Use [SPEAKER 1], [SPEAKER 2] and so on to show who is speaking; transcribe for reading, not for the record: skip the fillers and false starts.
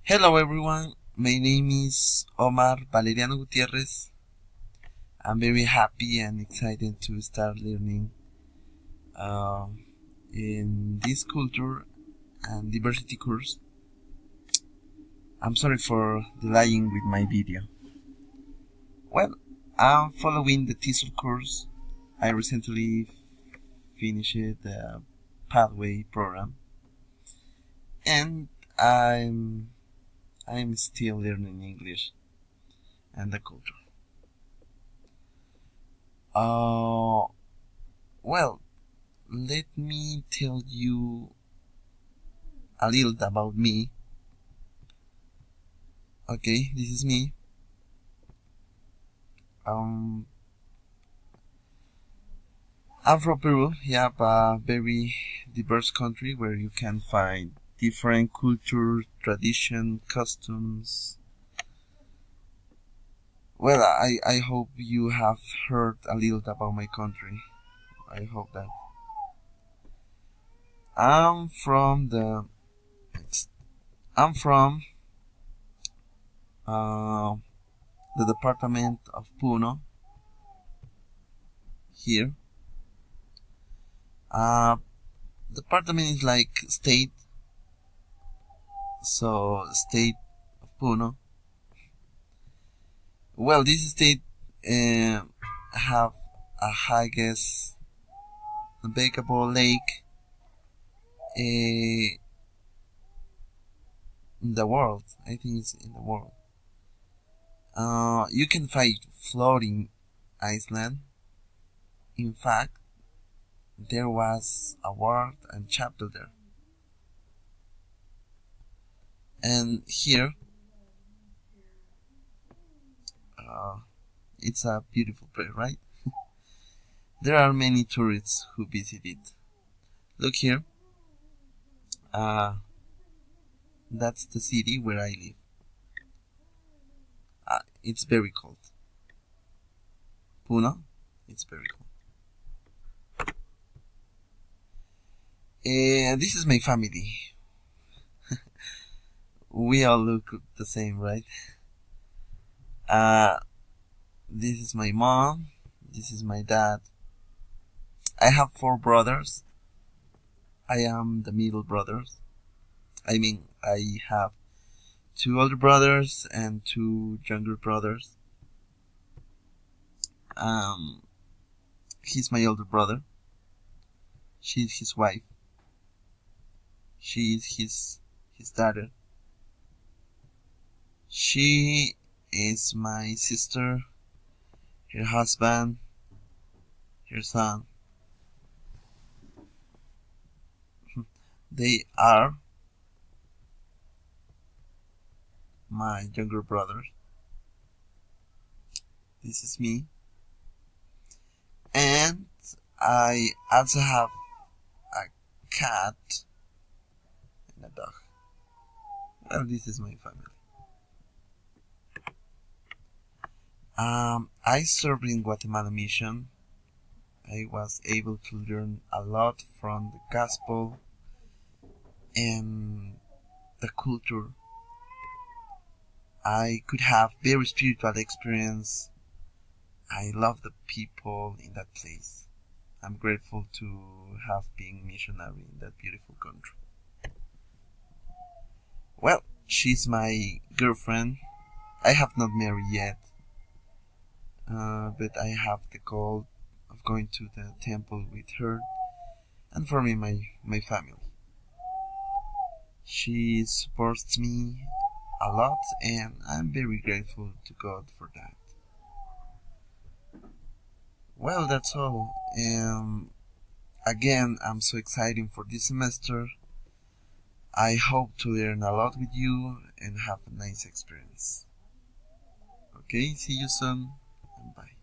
[SPEAKER 1] Hello everyone, my name is Omar Valeriano Gutierrez. I'm very happy and excited to start learning uh, in this culture and diversity course. I'm sorry for delaying with my video. Well, I'm following the TESOL course. I recently finished the pathway program and I'm I'm still learning English and the culture. Uh, well, let me tell you a little about me. Okay, this is me. Um, I'm from Peru. Yeah, a very diverse country where you can find different culture, tradition, customs. Well, I hope you have heard a little about my country. I hope that. I'm from the. I'm from uh, the department of Puno here. Uh, department is like state, so state of Puno. Well, this state uh, have a highest navigable lake in the world. I think it's in the world. You can find floating Iceland. In fact, there was a word and chapter there. And here, uh, it's a beautiful place, right? There are many tourists who visit it. Look here. Uh, that's the city where I live. It's very cold. Puno, it's very cold. This is my family. We all look the same, right? Uh, this is my mom. This is my dad. I have 4 brothers. I am the middle brother. I have 2 older brothers and 2 younger brothers. He's my older brother. She's his wife. She is his daughter. She is my sister, her husband, her son. They are my younger brothers. This is me. And I also have a cat and a dog. Well, this is my family. I served in Guatemala mission. I was able to learn a lot from the gospel and the culture. I could have very spiritual experience. I love the people in that place. I'm grateful to have been missionary in that beautiful country. Well, she's my girlfriend. I have not married yet, but I have the goal of going to the temple with her and forming my family. She supports me a lot and I'm very grateful to God for that. Well, that's all. Again, I'm so excited for this semester. I hope to learn a lot with you and have a nice experience. Okay, see you soon and bye.